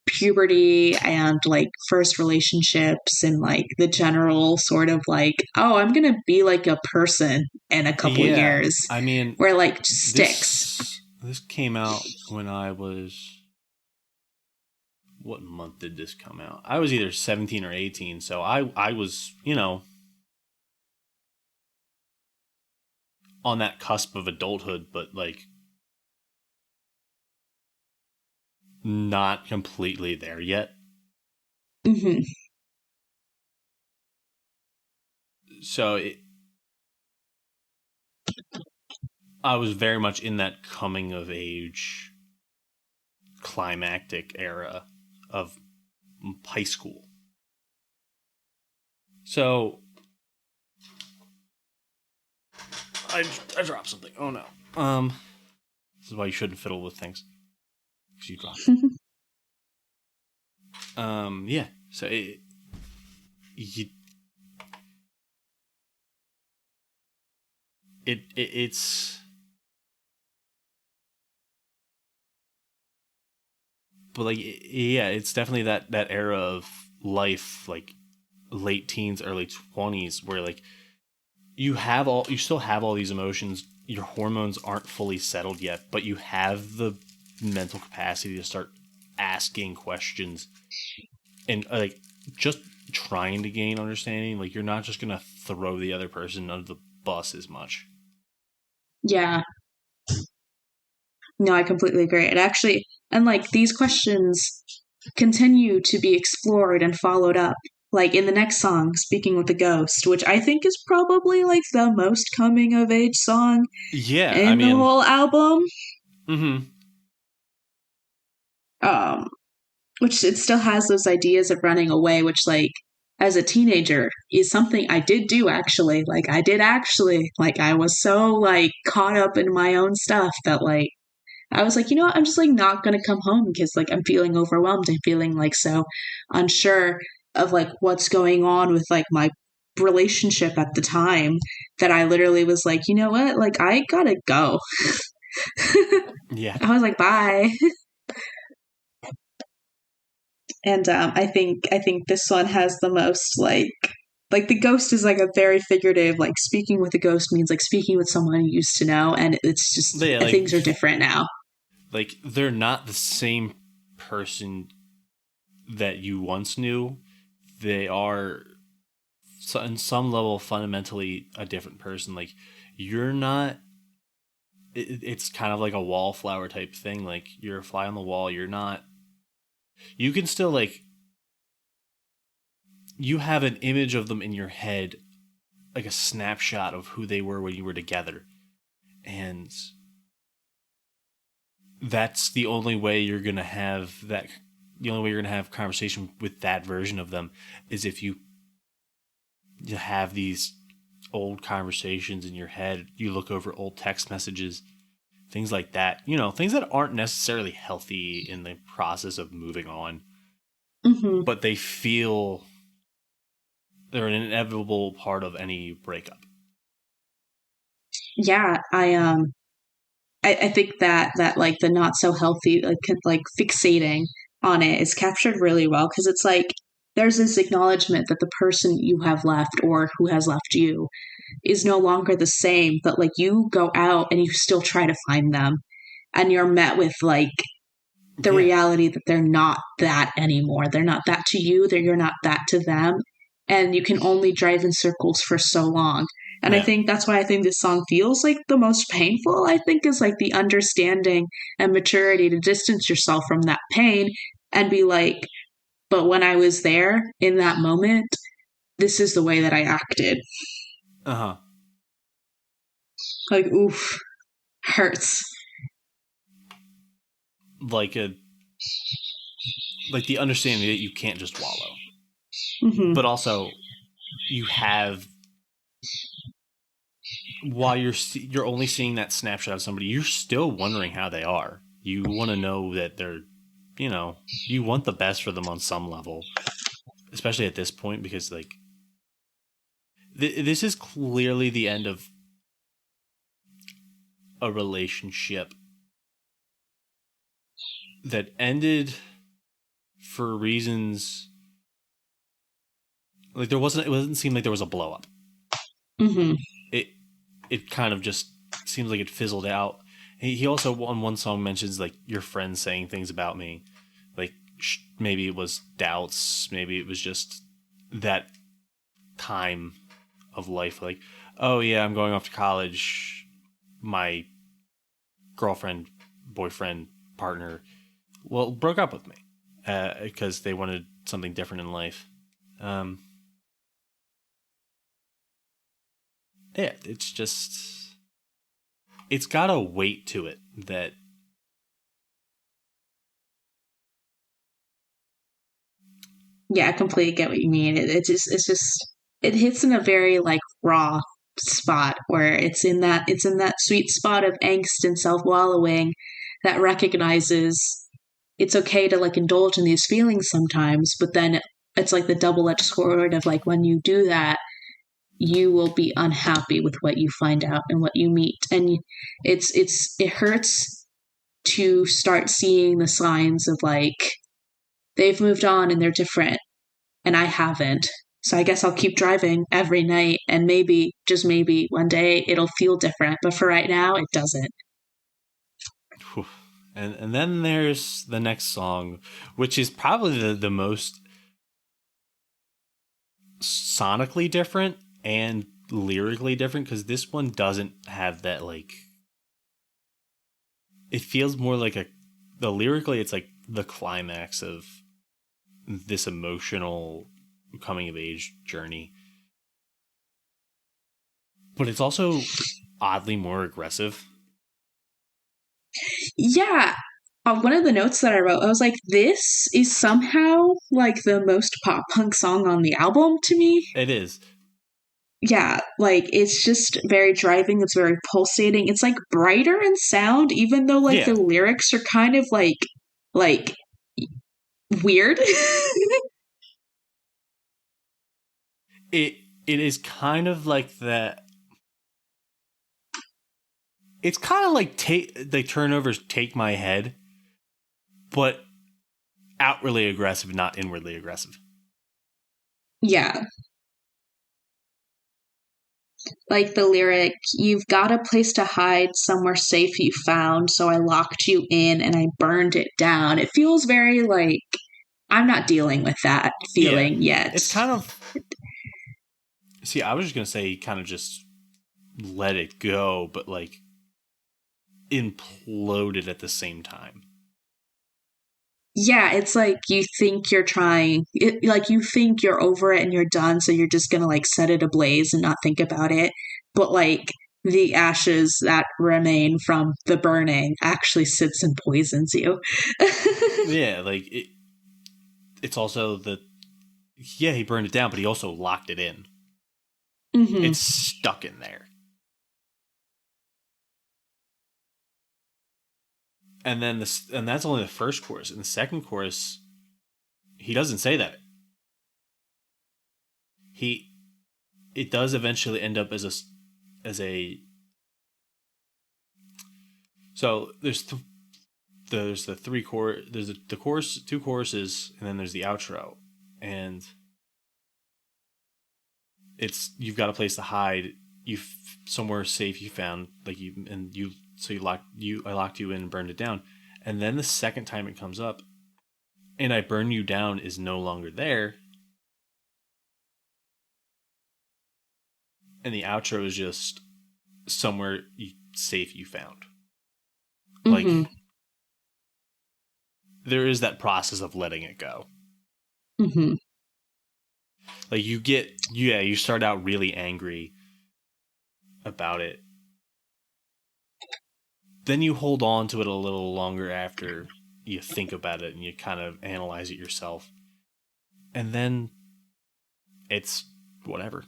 A: puberty and like first relationships and like the general sort of like, oh, I'm gonna be like a person in a couple of years.
B: I mean,
A: where like sticks.
B: This came out when I was, what month did this come out? I was either 17 or 18, so I was, on that cusp of adulthood, but like not completely there yet.
A: Mm-hmm.
B: So I was very much in that coming of age climactic era of high school. So I dropped something. Oh no. This is why you shouldn't fiddle with things. Because you dropped it. Yeah. So it's but like yeah, it's definitely that era of life, like late teens, early 20s, where like you still have all these emotions, your hormones aren't fully settled yet, but you have the mental capacity to start asking questions and like just trying to gain understanding. Like you're not just gonna throw the other person under the bus as much.
A: Yeah. No, I completely agree. It actually, and like these questions continue to be explored and followed up. Like in the next song, Speaking with the Ghost, which I think is probably like the most coming of age song in the whole album.
B: Mm-hmm.
A: Which it still has those ideas of running away, which like as a teenager is something I did do actually. Like I did actually, like I was so like caught up in my own stuff that like I was like, you know what, I'm just like not gonna come home because like I'm feeling overwhelmed and feeling like so unsure of like what's going on with like my relationship at the time that I literally was like, you know what, like I gotta go.
B: Yeah.
A: I was like, bye. And I think this one has the most like the ghost is like a very figurative, like speaking with a ghost means like speaking with someone you used to know, and it's just
B: But yeah,
A: things are different now.
B: like they're not the same person that you once knew. They are in some level fundamentally a different person. Like you're not. It's kind of like a wallflower type thing. Like you're a fly on the wall. You're not. You can still like. You have an image of them in your head, like a snapshot of who they were when you were together, and that's the only way you're gonna have that. The only way you're gonna have conversation with that version of them is if you have these old conversations in your head. You look over old text messages, things like that. You know, things that aren't necessarily healthy in the process of moving on,
A: Hmm.
B: but they feel they're an inevitable part of any breakup.
A: Yeah, I think that like the not so healthy like fixating on it is captured really well because it's like there's this acknowledgement that the person you have left or who has left you is no longer the same, but like you go out and you still try to find them and you're met with like the
B: Yeah,
A: reality that they're not that anymore. They're not that to you, that you're not that to them. And you can only drive in circles for so long. And I
B: yeah,
A: think that's why I think this song feels like the most painful, I think, is like the understanding and maturity to distance yourself from that pain and be like, but when I was there in that moment, this is the way that I acted.
B: uh huh.
A: Like, oof, hurts.
B: Like a like the understanding that you can't just wallow,
A: Hmm.
B: but also you have while you're only seeing that snapshot of somebody, you're still wondering how they are. You want to know that they're, you know, you want the best for them on some level, especially at this point because like this is clearly the end of a relationship that ended for reasons like it doesn't seem like there was a blow up.
A: Hmm.
B: It it kind of just seems like it fizzled out. He also on one song mentions like your friends saying things about me, like maybe it was doubts, maybe it was just that time of life, like oh yeah, I'm going off to college, my girlfriend, boyfriend, partner, well broke up with me because they wanted something different in life. Um, yeah, it's just it's got a weight to it that
A: Yeah, I completely get what you mean. It's just it hits in a very like raw spot where it's in that sweet spot of angst and self wallowing that recognizes it's okay to like indulge in these feelings sometimes, but then it's like the double edged sword of like when you do that, you will be unhappy with what you find out and what you meet, and it hurts to start seeing the signs of like they've moved on and they're different and I haven't. So I guess I'll keep driving every night and maybe, just maybe, one day it'll feel different. But for right now, it doesn't.
B: whew. And then there's the next song, which is probably the most sonically different and lyrically different because this one doesn't have that like it feels more like a the lyrically it's like the climax of this emotional coming of age journey, but it's also oddly more aggressive.
A: Yeah. One of the notes that I wrote, I was like, this is somehow like the most pop punk song on the album to me.
B: It is.
A: Yeah, like it's just very driving. It's very pulsating. It's like brighter in sound, even though like the
B: Yeah.
A: lyrics are kind of like weird.
B: It it is kind of like that. It's kind of like the turnovers take my head, but outwardly aggressive, not inwardly aggressive.
A: Yeah. Like the lyric, "You've got a place to hide, somewhere safe you found, so I locked you in and I burned it down." It feels very like, I'm not dealing with that feeling yet.
B: It's kind of... See, I was just going to say kind of just let it go, but like imploded at the same time.
A: Yeah, it's like you think you're trying, like you think you're over it and you're done, so you're just gonna like set it ablaze and not think about it. But like the ashes that remain from the burning actually sits and poisons you.
B: Yeah, like it's also he burned it down, but he also locked it in. Mm-hmm. It's stuck in there. And then and that's only the first chorus. In the second chorus, he doesn't say that. It does eventually end up as a. So there's the three chorus, there's the chorus, two choruses, and then there's the outro, and it's "You've got a place to hide, somewhere safe you found, like I locked you in and burned it down." And then the second time it comes up, "And I burn you down" is no longer there. And the outro is just "Somewhere safe you found." Mm-hmm. Like, there is that process of letting it go. Mm-hmm. Like you start out really angry about it. Then you hold on to it a little longer after you think about it and you kind of analyze it yourself. And then it's whatever.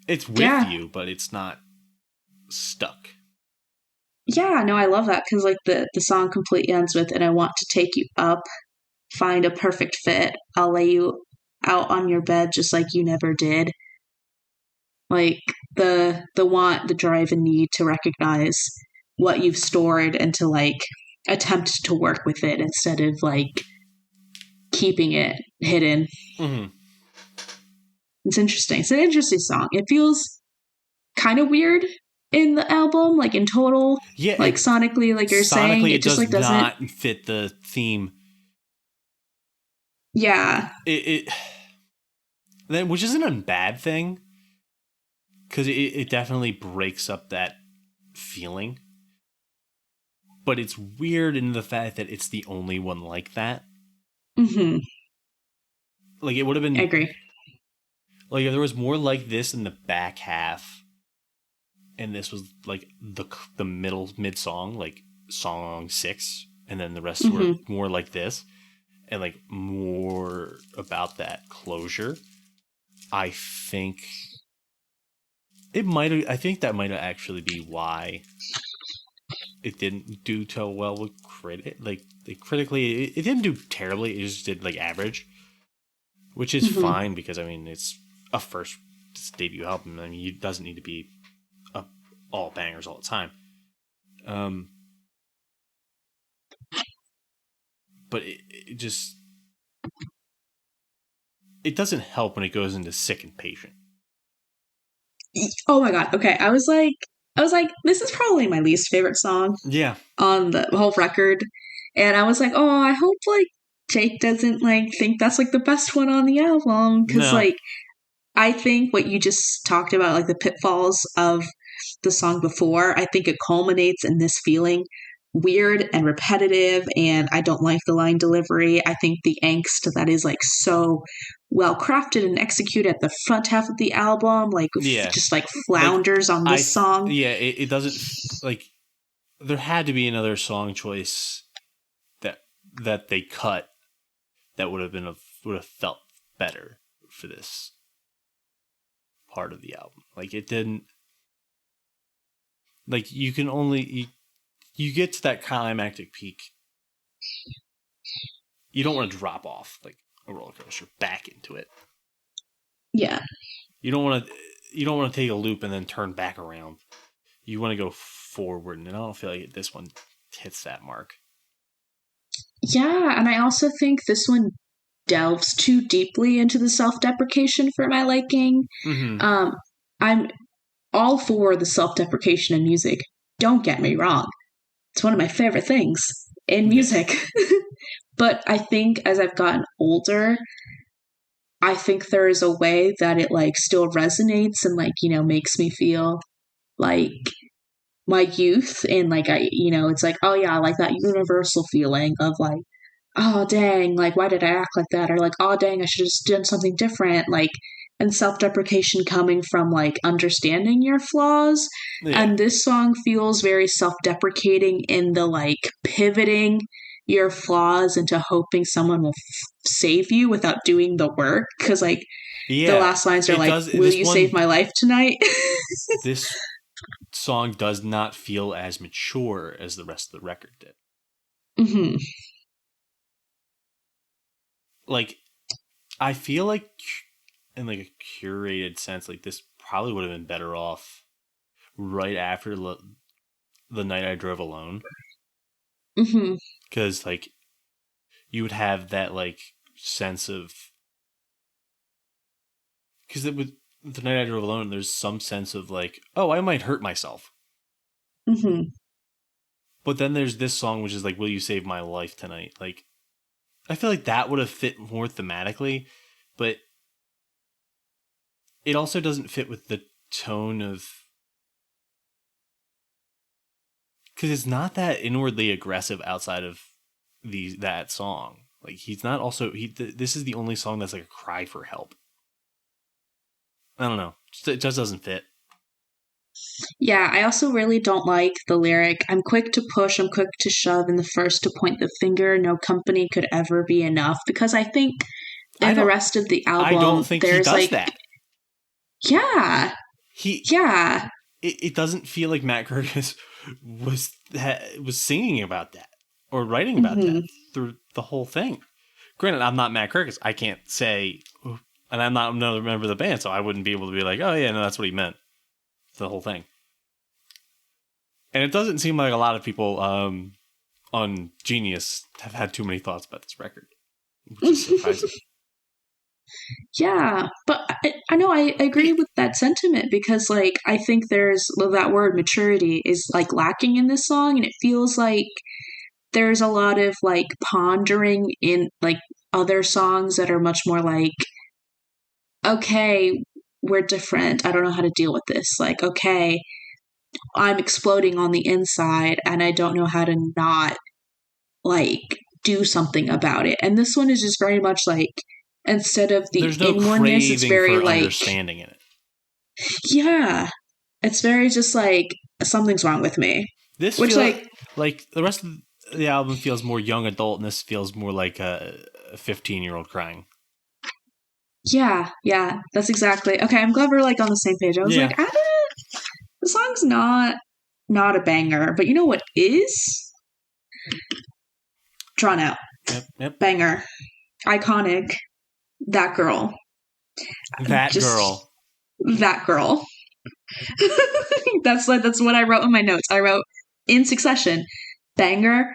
B: It's with you, but it's not stuck.
A: Yeah, no, I love that because like the song completely ends with, "And I want to take you up, find a perfect fit. I'll lay you out on your bed just like you never did." Like the want, the drive, and need to recognize what you've stored and to like attempt to work with it instead of like keeping it hidden. Mm-hmm. It's interesting. It's an interesting song. It feels kind of weird in the album, like in total.
B: Yeah,
A: like sonically, like you're saying,
B: it just like doesn't not fit the theme.
A: Yeah.
B: Then, which isn't a bad thing, because it definitely breaks up that feeling. But it's weird in the fact that it's the only one like that. Mm-hmm. Like, it would have been...
A: I agree.
B: Like, if there was more like this in the back half, and this was, like, the mid-song, like, song 6, and then the rest were more like this, and, like, more about that closure, I think... I think that might actually be why it didn't do so well with critically. It didn't do terribly. It just did like average, which is fine because I mean it's debut album. I mean it doesn't need to be all bangers all the time. But it just it doesn't help when it goes into Sick and Patient.
A: Oh my god. Okay. I was like, this is probably my least favorite song.
B: Yeah.
A: On the whole record. And I was like, oh, I hope like Jake doesn't like think that's like the best one on the album. Cause like, I think what you just talked about, like the pitfalls of the song before, I think it culminates in this feeling weird and repetitive. And I don't like the line delivery. I think the angst that is like so well crafted and executed at the front half of the album, like just like flounders on this song.
B: Yeah, it doesn't like there had to be another song choice that they cut that would have felt better for this part of the album. Like it didn't. Like you can only you get to that climactic peak. You don't want to drop off like a roller coaster back into it.
A: Yeah. You don't
B: want to take a loop and then turn back around. You want to go forward, and I don't feel like this one hits that mark.
A: Yeah, and I also think this one delves too deeply into the self-deprecation for my liking.
B: Mm-hmm.
A: I'm all for the self-deprecation in music. Don't get me wrong. It's one of my favorite things in music. Yeah. But I think as I've gotten older, I think there is a way that it like still resonates and like, you know, makes me feel like my youth, and like I, you know, it's like, oh yeah, I like that universal feeling of like, oh dang, like why did I act like that? Or like, oh dang, I should have just done something different. Like, and self-deprecation coming from like understanding your flaws.
B: Yeah.
A: And this song feels very self-deprecating in the like pivoting your flaws into hoping someone will save you without doing the work. Because like the last lines are like, will you save my life tonight?
B: This song does not feel as mature as the rest of the record did.
A: Mm-hmm.
B: Like, I feel like in like a curated sense, like this probably would have been better off right after the night I drove alone.
A: Mm-hmm.
B: Because like you would have that like sense of, because with the night I drove alone, there's some sense of like, oh, I might hurt myself.
A: Mm-hmm.
B: But then there's this song which is like, will you save my life tonight? Like, I feel like that would have fit more thematically, but it also doesn't fit with the tone of, because it's not that inwardly aggressive outside of that song. Like, he's not also this is the only song that's like a cry for help. I don't know. It just doesn't fit.
A: Yeah, I also really don't like the lyric, I'm quick to push, I'm quick to shove, and the first to point the finger, no company could ever be enough. Because I think in the rest of the album,
B: I don't think
A: there's
B: he does
A: like,
B: that.
A: Yeah. Yeah.
B: It doesn't feel like Matt Curtis was singing about that or writing about that through the whole thing. Granted, I'm not Matt Curtis. I can't say, and I'm not another member of the band, so I wouldn't be able to be like, oh yeah, no, that's what he meant. The whole thing. And it doesn't seem like a lot of people on Genius have had too many thoughts about this record, which is surprising.
A: Yeah, but I know I agree with that sentiment, because like I think there's that word maturity is like lacking in this song, and it feels like there's a lot of like pondering in like other songs that are much more like, okay, we're different, I don't know how to deal with this. Like, okay, I'm exploding on the inside and I don't know how to not like do something about it. And this one is just very much like, instead of the
B: there's no
A: inwardness, it's very
B: for
A: like
B: understanding in it.
A: Yeah, it's very just like something's wrong with me.
B: This
A: which
B: like the rest of the album feels more young adult, and this feels more like a 15-year-old crying.
A: Yeah, that's exactly. Okay, I'm glad we're like on the same page. I was like, the song's not a banger, but you know what is? Drawn Out.
B: Yep.
A: Banger. Iconic. That girl.
B: That girl.
A: That's what I wrote in my notes. I wrote in succession: banger,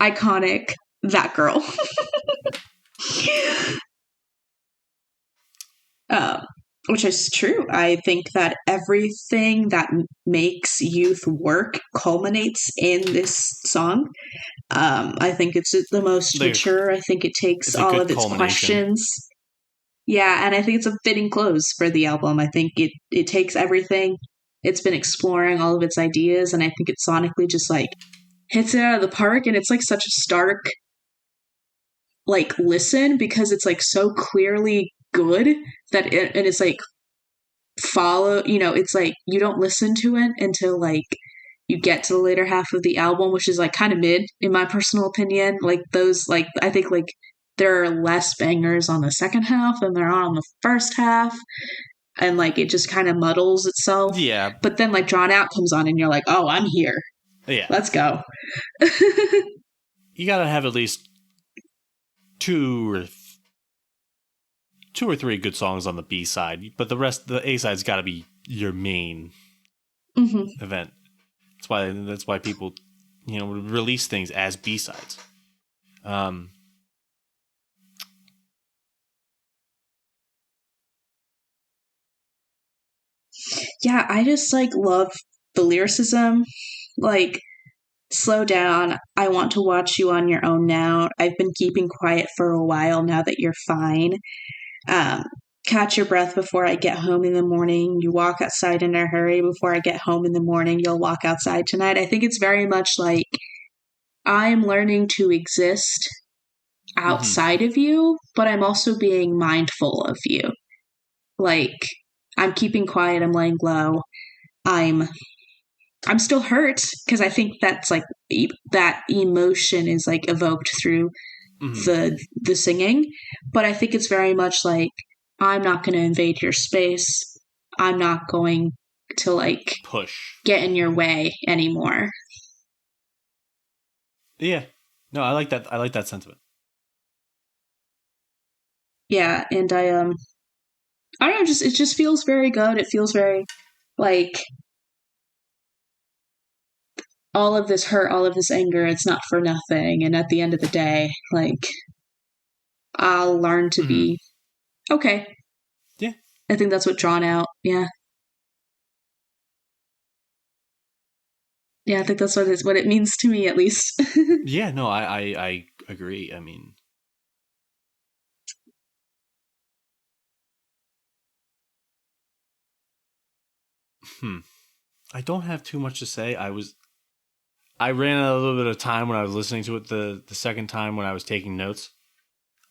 A: iconic, that girl. Which is true. I think that everything that makes youth work culminates in this song. I think it's the most mature. I think it takes all of its questions. Yeah, and I think it's a fitting close for the album. I think it takes everything it's been exploring, all of its ideas, and I think it sonically just like hits it out of the park. And it's like such a stark like listen, because it's like so clearly good that and it's like it's like you don't listen to it until like you get to the later half of the album, which is like kind of mid in my personal opinion. Like those, like I think like there are less bangers on the second half than there are on the first half, and like it just kind of muddles itself.
B: Yeah,
A: but then like Drawn Out comes on and you're like, oh, I'm here.
B: Yeah,
A: let's go.
B: You gotta have at least two or three good songs on the B side, but the rest, the A side's got to be your main event. That's why people, release things as B-sides.
A: Yeah, I just like love the lyricism. Like, slow down. I want to watch you on your own now. I've been keeping quiet for a while now that you're fine. Um, Catch your breath before I get home in the morning. You walk outside in a hurry before I get home in the morning. You'll walk outside tonight. I think it's very much like I'm learning to exist outside of you, but I'm also being mindful of you. Like, I'm keeping quiet. I'm laying low. I'm still hurt because I think that's like that emotion is like evoked through the singing, but I think it's very much like I'm not going to invade your space. I'm not going to like
B: push,
A: get in your way anymore.
B: Yeah, no, I like that. I like that sentiment.
A: Yeah, and I don't know, it just feels very good. It feels very like all of this hurt, all of this anger, it's not for nothing. And at the end of the day, like, I'll learn to be okay.
B: Yeah.
A: I think that's what Drawn Out. Yeah. Yeah, I think that's what it means to me, at least.
B: Yeah, no, I agree. I mean, I don't have too much to say. I ran out a little bit of time when I was listening to it the second time when I was taking notes.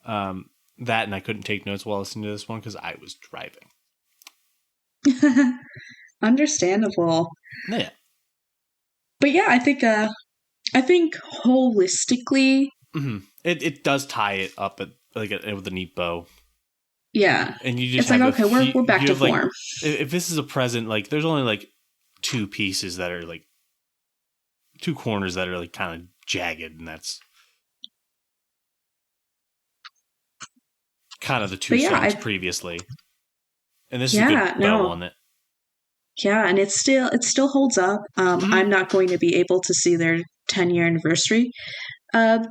B: That and I couldn't take notes while listening to this one because I was driving.
A: Understandable.
B: Yeah.
A: But yeah, I think holistically,
B: it does tie it up with a neat bow.
A: Yeah,
B: and you just
A: it's like okay, we're back to form.
B: Like, if this is a present, like there's only like two pieces that are like two corners that are like kind of jagged, and that's kind of the two songs previously. And this is a good bow on it.
A: Yeah, and it still holds up. I'm not going to be able to see their 10-year anniversary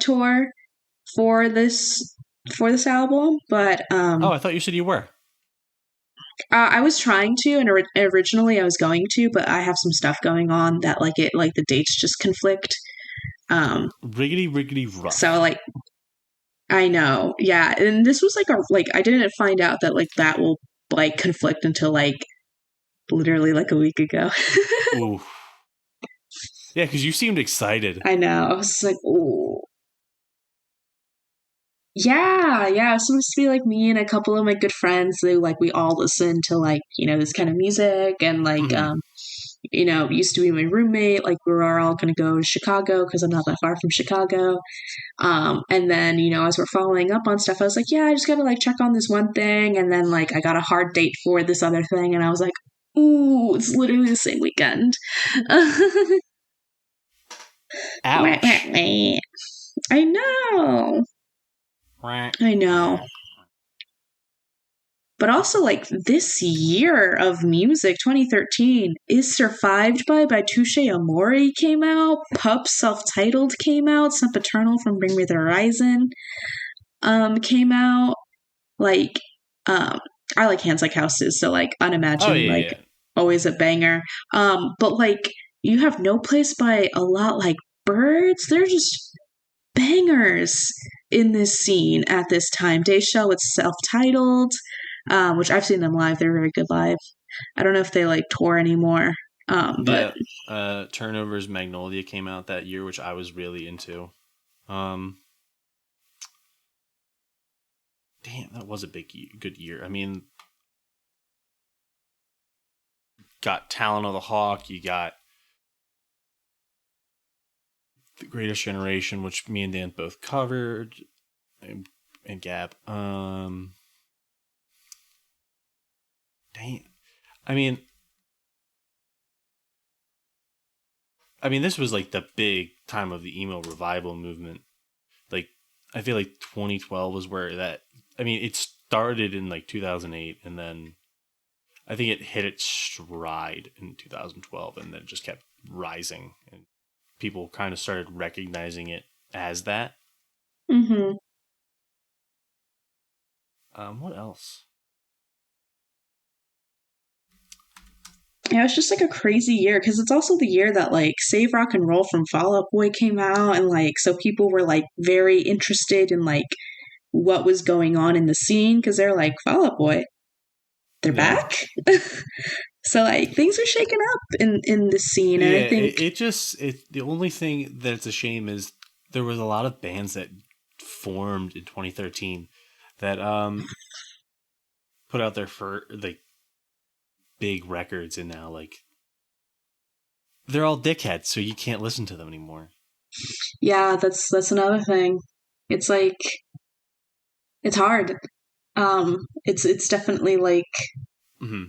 A: tour for this album, but
B: I thought you said you were.
A: I was trying to, and originally I was going to, but I have some stuff going on that like the dates just conflict.
B: Riggedy rough.
A: So like, I know, yeah, and this was like I didn't find out that like that will like conflict until like literally like a week ago.
B: Ooh. Yeah, because you seemed excited.
A: I know. I was like, ooh. Yeah. It's supposed to be like me and a couple of my good friends who like we all listen to like, this kind of music and like used to be my roommate, like we were all gonna go to Chicago because I'm not that far from Chicago. And then, as we're following up on stuff, I was like, yeah, I just gotta like check on this one thing, and then like I got a hard date for this other thing, and I was like, ooh, it's literally the same weekend.
B: Ouch.
A: I know. But also, like, this year of music, 2013, is Survived by Touche Amore came out. Pup Self-Titled came out. Sempiternal from Bring Me the Horizon came out. Like, I like Hands Like Houses, so, like, Unimagined, always a banger. But, like, you have No Place by A Lot Like Birds. They're just bangers in this scene at this time. Daysha with Self-Titled, which I've seen them live. They're very good live. I don't know if they like tour anymore. But
B: Turnover's Magnolia came out that year, which I was really into. Damn, that was a good year. I mean, got Talon of the Hawk. You got The Greatest Generation, which me and Dan both covered, and Gab. Damn. I mean, this was like the big time of the emo revival movement. Like, I feel like 2012 was where it started in like 2008, and then I think it hit its stride in 2012, and then it just kept rising, and people kind of started recognizing it as that.
A: Mm-hmm.
B: What else?
A: Yeah, it's just like a crazy year because it's also the year that like Save Rock and Roll from Fall Out Boy came out, and like so people were like very interested in like what was going on in the scene because they're like Fall Out Boy, they're back. So like things are shaking up in the scene, and I think
B: the only thing that's a shame is there was a lot of bands that formed in 2013 that put out their like big records, and now like they're all dickheads, so you can't listen to them anymore.
A: Yeah, that's another thing. It's like it's hard. It's definitely like
B: Mm-hmm.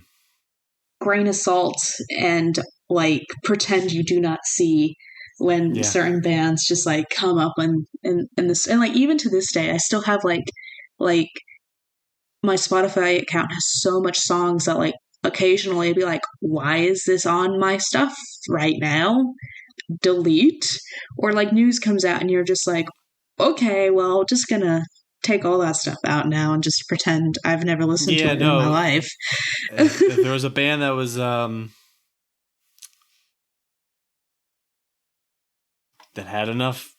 A: grain of salt and like pretend you do not see when certain bands just like come up and this, and like even to this day I still have like my Spotify account has so much songs that like occasionally I'd be like, why is this on my stuff right now? Delete. Or like news comes out and you're just like, okay, well, just gonna take all that stuff out now and just pretend I've never listened to it in my life.
B: if there was a band that was that had enough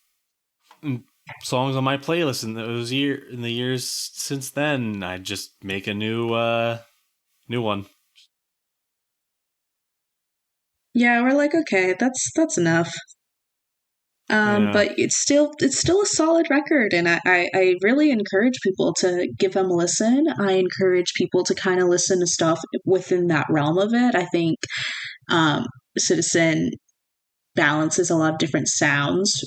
B: songs on my playlist in the years since then, I'd just make a new one.
A: Yeah, we're like, okay, that's enough. But it's still a solid record, and I really encourage people to give them a listen. I encourage people to kind of listen to stuff within that realm of it. I think Citizen balances a lot of different sounds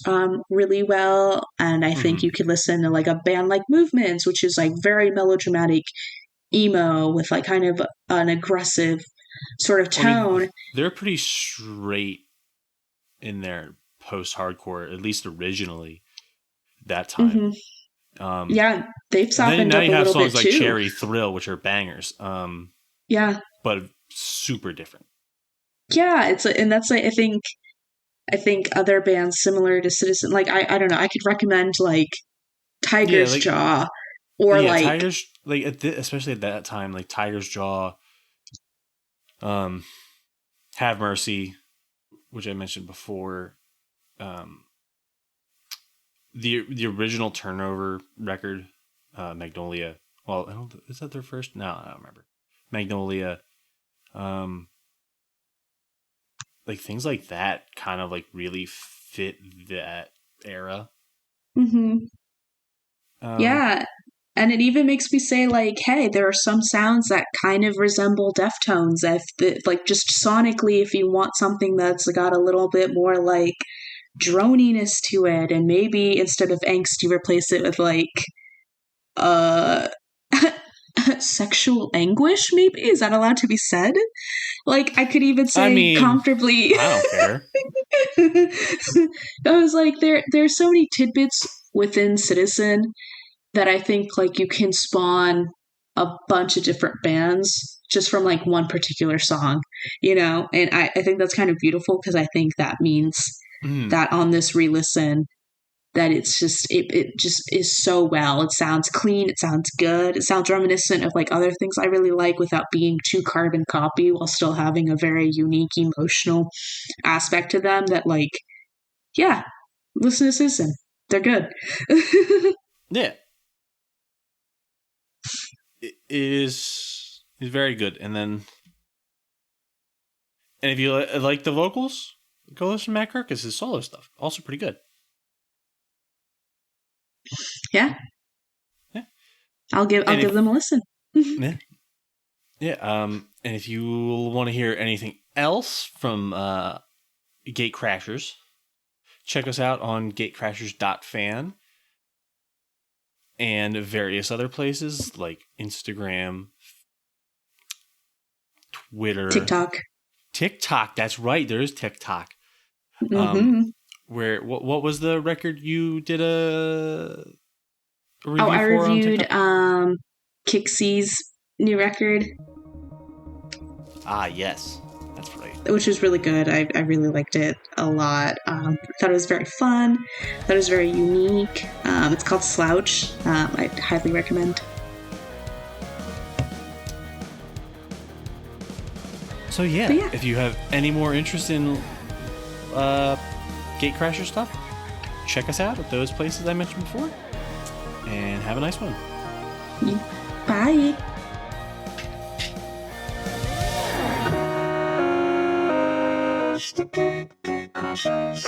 A: really well, and I think you could listen to like a band like Movements, which is like very melodramatic emo with like kind of an aggressive sort of tone.
B: I mean, they're pretty straight in their post-hardcore, at least originally that time.
A: Mm-hmm. Yeah, they've softened up a little bit too. Now you have songs like
B: Cherry Thrill, which are bangers.
A: Yeah,
B: but super different.
A: Yeah, and that's like I think other bands similar to Citizen, like I don't know, I could recommend like Tiger's Jaw or like
B: Tiger's, like especially at that time, like Tiger's Jaw, Have Mercy, which I mentioned before, the original Turnover record, Magnolia. Well, is that their first? No, I don't remember. Magnolia, like things like that kind of like really fit that era.
A: Mm-hmm. Yeah. And it even makes me say like, hey, there are some sounds that kind of resemble Deftones. Like just sonically, if you want something that's got a little bit more like droniness to it, and maybe instead of angst, you replace it with like sexual anguish, maybe? Is that allowed to be said? Like, I could even say comfortably.
B: I don't care.
A: I was like, there's so many tidbits within Citizen that I think, like, you can spawn a bunch of different bands just from, like, one particular song, you know? And I think that's kind of beautiful because I think that means that on this re-listen, that it's just it just is so well. It sounds clean. It sounds good. It sounds reminiscent of like other things I really like without being too carbon copy, while still having a very unique emotional aspect to them. That like, yeah, listen to Citizen. They're good.
B: Yeah, it is very good. And if you like the vocals, go listen to Matt Kirkus' solo stuff. Also pretty good.
A: Yeah. I'll give them a listen.
B: Yeah. And if you want to hear anything else from Gatecrashers, check us out on gatecrashers.fan and various other places like Instagram, Twitter, TikTok. That's right. There is TikTok.
A: Mm-hmm.
B: Where what was the record you did a review
A: I reviewed
B: Kixie's
A: new record.
B: Yes. That's right.
A: Which was really good. I really liked it a lot. Thought it was very fun. Thought it was very unique. It's called Slouch. I'd highly recommend.
B: So yeah, if you have any more interest in Gatecrasher stuff, check us out at those places I mentioned before. And have a nice one.
A: Bye.
C: Gatecrashers.